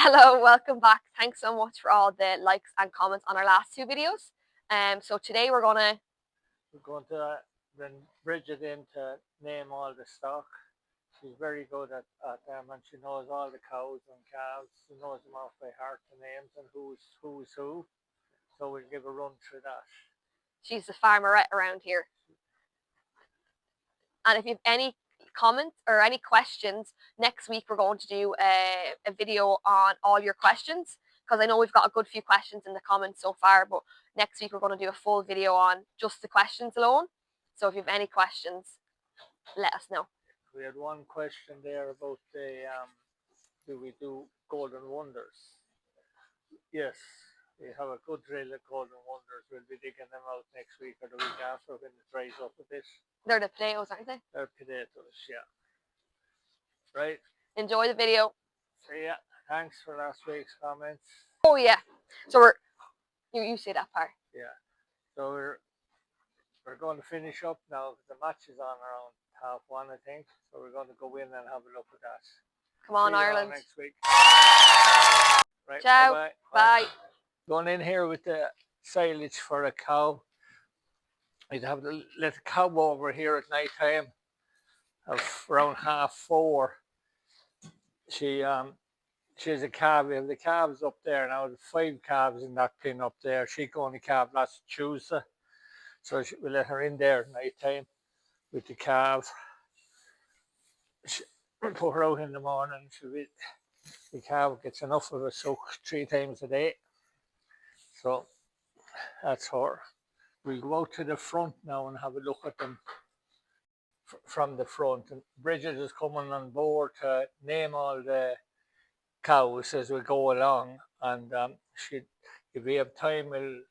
Hello, welcome back. Thanks so much for all the likes and comments on our last two videos. So today we're going to bring Bridget in to name all the stock. She's very good at them, and she knows all the cows and calves. She knows them off by heart, the names and who's who. So we'll give a run through that. She's the farmerette around here. And if you have any comments or any questions, next week we're going to do a video on all your questions, because I know we've got a good few questions in the comments so far, but next week we're going to do a full video on just the questions alone. So if you have any questions, let us know. We had one question there about the do we do golden wonders? Yes, we have a good drill at golden wonders. We'll be digging them out next week or the week after when it dries up a bit. They're the potatoes, aren't they? They're potatoes, yeah. Right. Enjoy the video. So yeah, thanks for last week's comments. Oh yeah. So you say that part. Yeah. So we're going to finish up now. The match is on around 1:30, I think. So we're going to go in and have a look at that. Come on, See you Ireland. all next week. Right. Ciao. Bye. Bye. Going in here with the silage for a cow. I'd have to let the cow over here at night time of around 4:30. She has a calf. We have the calves up there now. There's 5 calves in that pen up there. She can only calve last Tuesday, so we let her in there at night time with the calf. We put her out in the morning. The calf gets enough of a soak 3 times a day. So that's her. We'll go out to the front now and have a look at them from the front. And Bridget is coming on board to name all the cows as we go along. And if we have time, we'll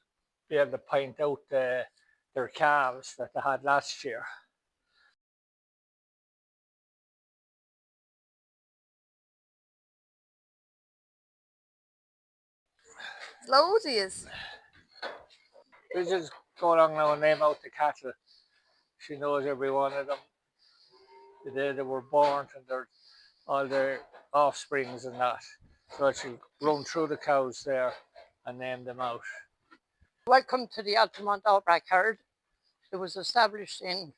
be able to point out their calves that they had last year. Loads he is. Bridget's go along now and name out the cattle. She knows every one of them, the day they were born and all their offsprings and that. So she'll run through the cows there and name them out. Welcome to the Altamont Outback herd. It was established in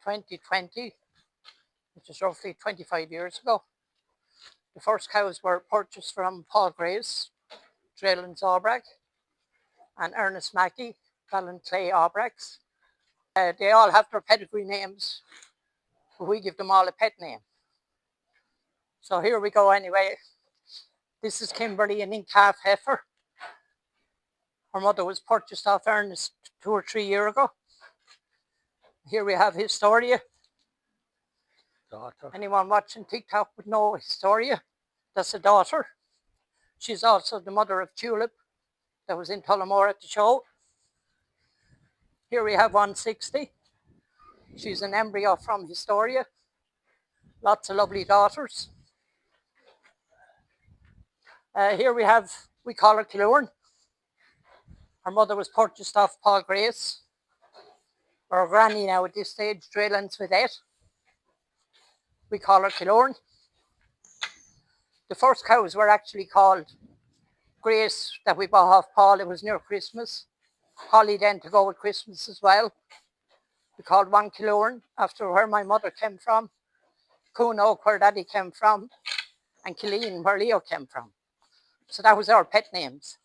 2020, which is roughly 25 years ago. The first cows were purchased from Paul Grace, Draylands Aubrac, and Ernest Mackey, Ballinclay Aubracs. They all have their pedigree names, but we give them all a pet name. So here we go anyway. This is Kimberly, an in-calf heifer. Her mother was purchased off Ernest 2 or 3 years ago. Here we have Historia. Daughter. Anyone watching TikTok would know Historia. That's a daughter. She's also the mother of Tulip that was in Tullamore at the show. Here we have 160. She's an embryo from Historia. Lots of lovely daughters. Here we call her Killourn. Her mother was purchased off Paul Grace. Or granny now at this stage, Draylands Vedette. We call her Killourn. The first cows were actually called Grace that we bought off Paul. It was near Christmas. Holly then to go with Christmas as well. We called one Killourn after where my mother came from. Coon where Daddy came from. And Killeen where Leo came from. So that was our pet names.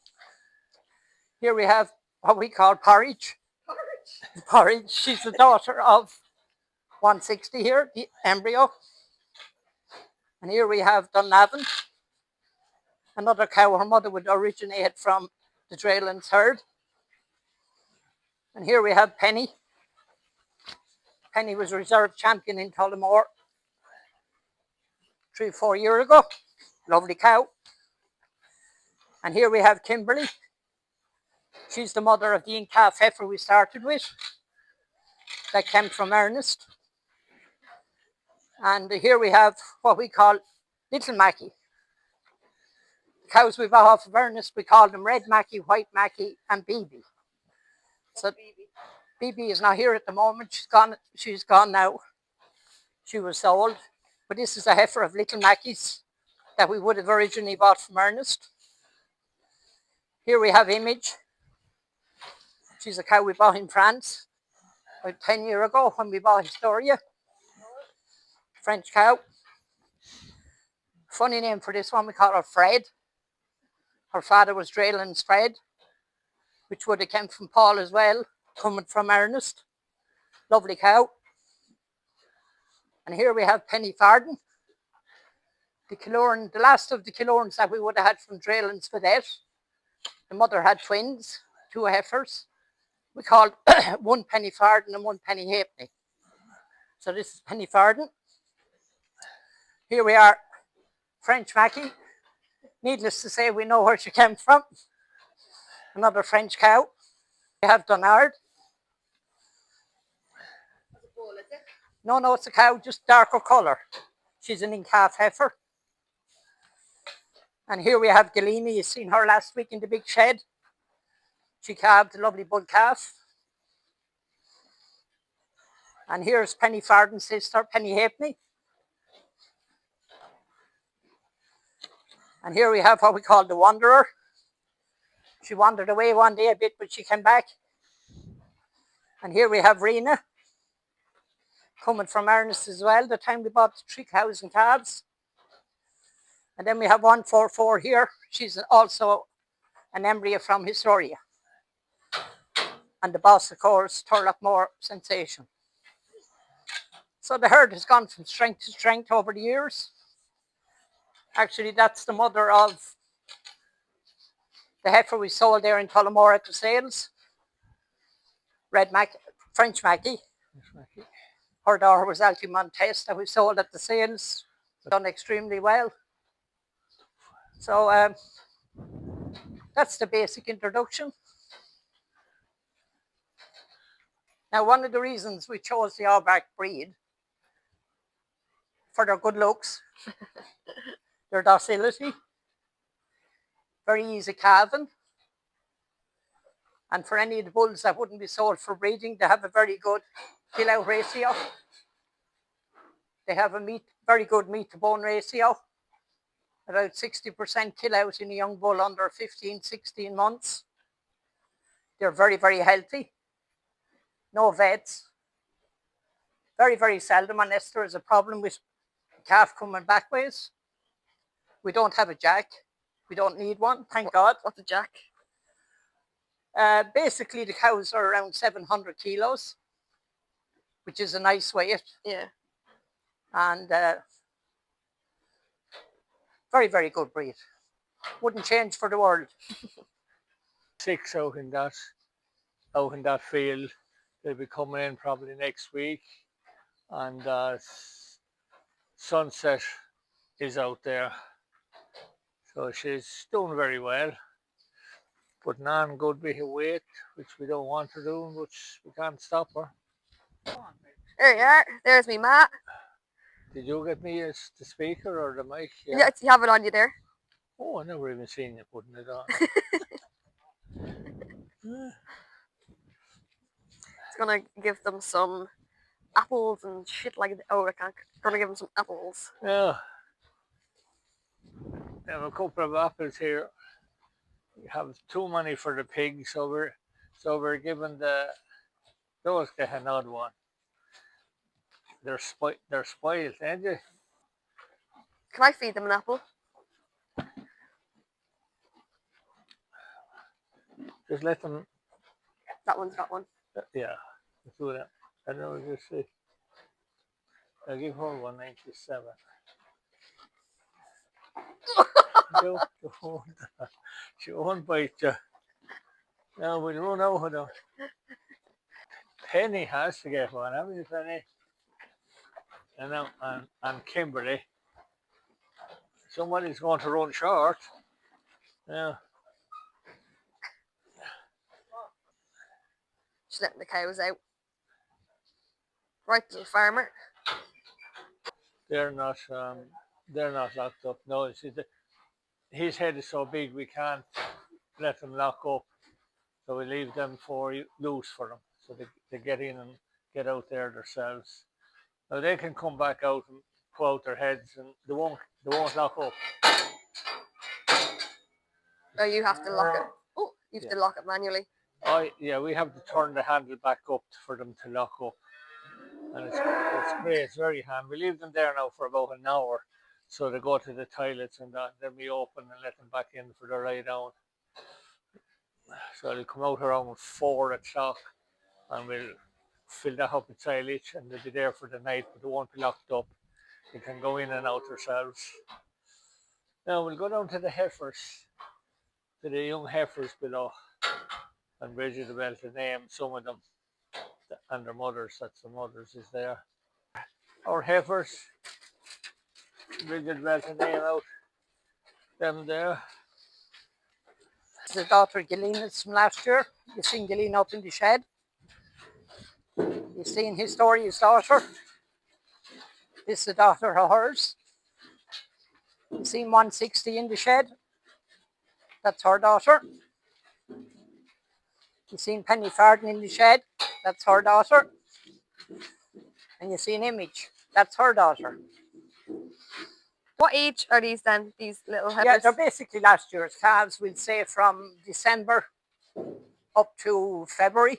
Here we have what we call Porridge. Porridge. She's the daughter of 160 here, the embryo. And here we have Dunlavin, another cow her mother would originate from the Draylands herd. And here we have Penny. Penny was reserve champion in Tullamore 3 or 4 years ago. Lovely cow. And here we have Kimberly. She's the mother of the in-calf heifer we started with. That came from Ernest. And here we have what we call Little Mackie. The cows we bought off of Ernest, we call them Red Mackie, White Mackie, and BB. So BB is not here at the moment. She's gone now. She was sold. But this is a heifer of Little Mackies. that we would have originally bought from Ernest. Here we have Image. She's a cow we bought in France about 10 years ago when we bought Historia. French cow. Funny name for this one, we call her Fred. Her father was Drayland's Fred, which would have come from Paul as well, coming from Ernest. Lovely cow. And here we have Penny Farden. The last of the Kilorns that we would have had from Drayland's Vedette. The mother had twins, 2 heifers. We called one Penny Farden and one Penny Halfpenny. So this is Penny Farden. Here we are, French Mackie. Needless to say, we know where she came from. Another French cow. We have Donard. No, it's a cow, just darker colour. She's an in-calf heifer. And here we have Galina. You've seen her last week in the big shed. She calved a lovely bull calf. And here's Penny Farden's sister, Penny Halfpenny. And here we have what we call the Wanderer. She wandered away one day a bit, but she came back. And here we have Rena, coming from Ernest as well, the time we bought the 3 cows and calves. And then we have 144 here. She's also an embryo from Historia. And the boss, of course, Turlockmore Sensation. So the herd has gone from strength to strength over the years. Actually, that's the mother of the heifer we sold there in Tullamore at the sales. French Mackie. Her daughter was Altie Montes that we sold at the sales. Done extremely well. So that's the basic introduction. Now, one of the reasons we chose the all-black breed for their good looks, their docility, very easy calving, and for any of the bulls that wouldn't be sold for breeding, they have a very good kill-out ratio. They have a very good meat-to-bone ratio, about 60% kill-out in a young bull under 15, 16 months. They're very, very healthy. No vets. Very, very seldom, unless there is a problem with calf coming back ways. We don't have a jack. We don't need one, thank God. What's a jack? Basically, the cows are around 700 kilos, which is a nice weight. Yeah. And very, very good breed. Wouldn't change for the world. 6 out in that field. They'll be coming in probably next week. And Sunset is out there. So she's doing very well. But non good bit of weight, which we don't want to do, which we can't stop her. There you are. There's me, Matt. Did you get me as the speaker or the mic? Yeah, you have it on you there. Oh, I never even seen you putting it on. It's gonna give them some apples and shit like that. Oh, I can't. Gonna give them some apples. Yeah. We have a couple of apples here. We have too many for the pigs, so we're giving those get another one. They're spoiled, ain't they? Can I feed them an apple? Just let them. That one's got one. Yeah, let's do that. I don't know, just see. I'll give her 197. She won't bite you. Now we'll run out of them. Penny has to get one, haven't you, Penny? And Kimberly. Somebody's going to run short. Yeah. Just letting the cows out. Right, little farmer. They're not locked up. No, his head is so big we can't let them lock up. So we leave them loose for them. So they get in and get out there themselves. Now they can come back out pull out their heads and they won't lock up. Oh, you have to lock it. Oh, you have to lock it manually. Yeah, we have to turn the handle back up for them to lock up. And it's great, it's very handy. We leave them there now for about an hour. So they go to the toilets and then we open and let them back in for the lie down. So they'll come out around 4 o'clock and we'll fill that up with silage and they'll be there for the night, but they won't be locked up. They can go in and out themselves. Now we'll go down to the heifers, to the young heifers below, and Bridget will be able to name some of them and their mothers. That's the mothers is there. Our heifers, Bridget will be able to name out them there. The daughter Galena's from last year. You've seen Galena up in the shed. You've seen Historia's daughter. This is the daughter of hers. You've seen 160 in the shed. That's her daughter. You've seen Penny Farden in the shed. That's her daughter. And you've seen Image. That's her daughter. What age are these then, these little heifers? Yeah, they're basically last year's calves. We'll say from December up to February.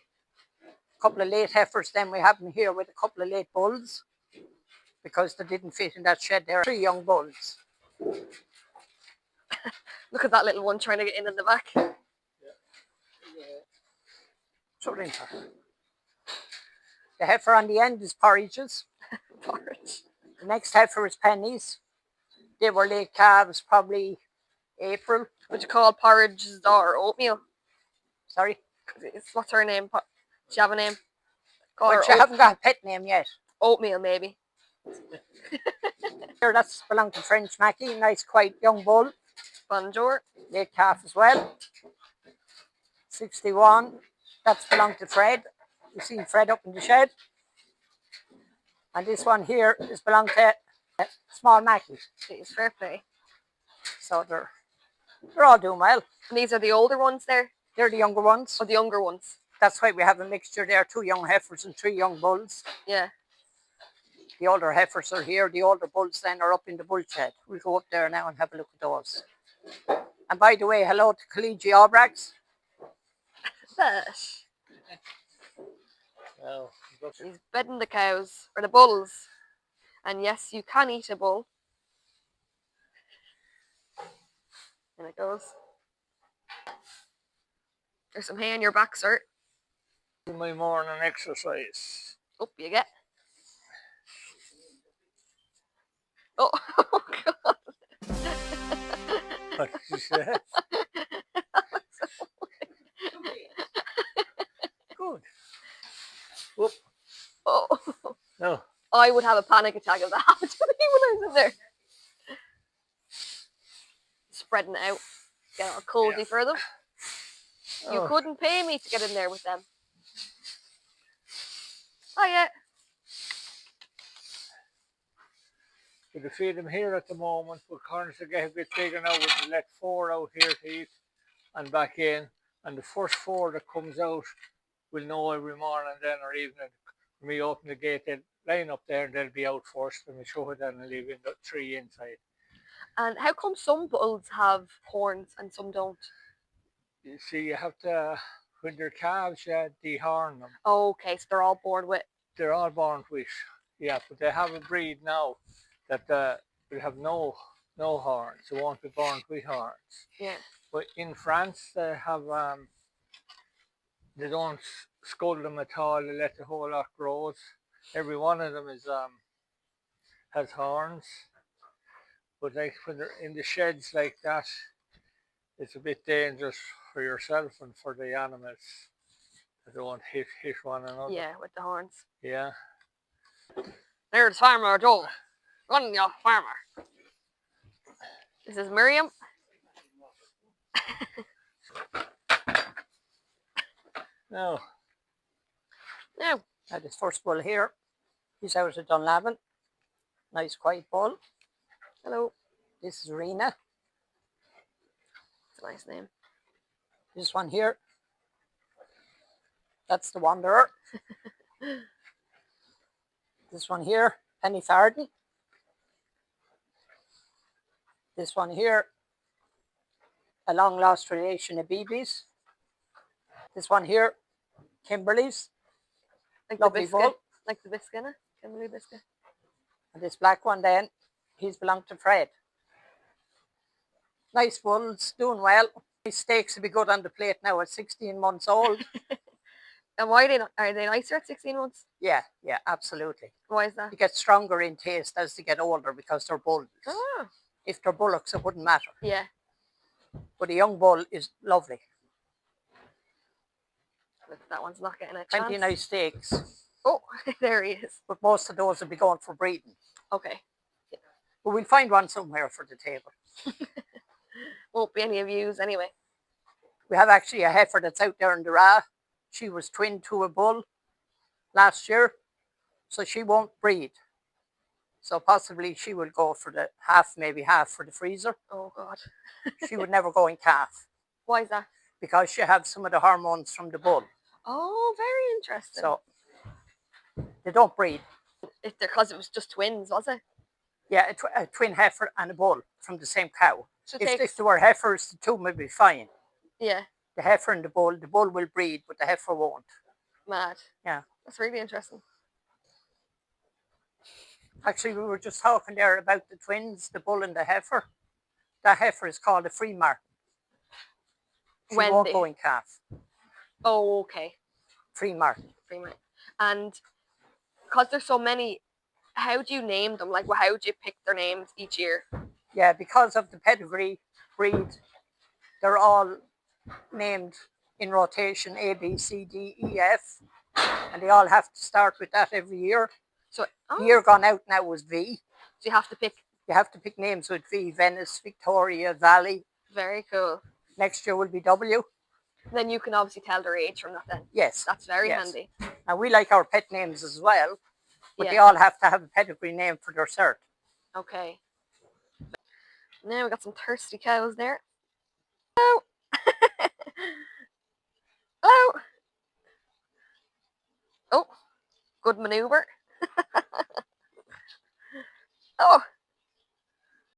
A couple of late heifers, then we have them here with a couple of late bulls because they didn't fit in that shed there. 3 young bulls. Look at that little one trying to get in the back. So the heifer on the end is Porridges. Porridge. The next heifer is Pennies. They were late calves, probably April. Would you call Porridge's daughter Oatmeal? Sorry? What's her name? Does she have a name? Well, she haven't got a pet name yet. Oatmeal, maybe. Here, that's belonged to French Mackie. Nice, quiet young bull. Bonjour. Late calf as well. 61. That's belonged to Fred. You've seen Fred up in the shed. And this one here is belonged to Small Mackie. Jeez, fair play. So they're all doing well. And these are the older ones there? They're the younger ones. Or the younger ones? That's why we have a mixture there. 2 young heifers and 3 young bulls. Yeah. The older heifers are here. The older bulls then are up in the bull shed. We'll go up there now and have a look at those. And by the way, hello to Collegiate Aubrax. Fish. Now, He's bedding the cows, or the bulls. And yes, you can eat a bull. And it goes. There's some hay on your back, sir. my morning exercise. Up you get. Oh, oh God. What did you say? Good. Whoop. Oh. No. I would have a panic attack if that happened to me when I was in there. Spreading it out. Get all cozy for them. You couldn't pay me to get in there with them. Oh yeah. We feed them here at the moment, but corners to get a bit bigger now. We let 4 out here to eat and back in. And the first 4 that comes out, we'll know every morning then or evening. When we open the gate, they'll line up there and they'll be out first. And we show it then and leave in the 3 inside. And how come some bulls have horns and some don't? You see, you have to, when they're calves, you dehorn them. Oh, okay, so they're all born with. They're all born with, yeah, but they have a breed now that will have no horns. They won't be born with horns. Yeah. But in France, they have they don't scull them at all. They let the whole lot grow. Every one of them is has horns. But like when they're in the sheds like that, it's a bit dangerous for yourself and for the animals. They don't hit one another. Yeah, with the horns. Yeah. There's Farmer Joe. Run, your farmer. This is Miriam. No. Now. Now this first bull here, he's out of Dunlavin. Nice quiet bull. Hello. This is Rena. It's a nice name. This one here, that's the Wanderer. This one here, Penny Farden. This one here, a long lost relation of BB's. This one here, Kimberly's. Like Lovely the biscuit. bull. Like the biscuit, Kimberly biscuit. And this black one then, he's belonged to Fred. Nice bulls, doing well. These steaks will be good on the plate now at 16 months old. And why are they nicer at 16 months? Yeah, absolutely. Why is that? They get stronger in taste as they get older because they're bulls. Oh. If they're bullocks, it wouldn't matter. Yeah. But a young bull is lovely. Look, that one's not getting a chance. Plenty nice steaks. Oh, there he is. But most of those will be going for breeding. Okay. Yeah. But we'll find one somewhere for the table. Won't be any of yous anyway. We have actually a heifer that's out there in the Ra. She was twin to a bull last year, so she won't breed. So possibly she will go for the half, maybe half for the freezer. Oh, God. She would never go in calf. Why is that? Because she has some of the hormones from the bull. Oh, very interesting. So they don't breed. Because it was just twins, was it? Yeah, a twin heifer and a bull from the same cow. So If there were heifers, the two would be fine. Yeah. The heifer and the bull will breed, but the heifer won't. Mad. Yeah. That's really interesting. Actually, we were just talking there about the twins, the bull and the heifer. That heifer is called a free martin. She won't go in calf. Oh, okay. Free martin. Free martin. And because there's so many, how do you name them? Like, how do you pick their names each year? Yeah, because of the pedigree breed, they're all named in rotation A, B, C, D, E, F. And they all have to start with that every year. So the year gone out now was V. So you have to pick. You have to pick names with V. Venice, Victoria, Valley. Very cool. Next year will be W. Then you can obviously tell their age from that then. Yes. That's very handy. And we like our pet names as well. But they all have to have a pedigree name for their cert. Okay. Now we got some thirsty cows there. Hello. Hello. Oh, good maneuver.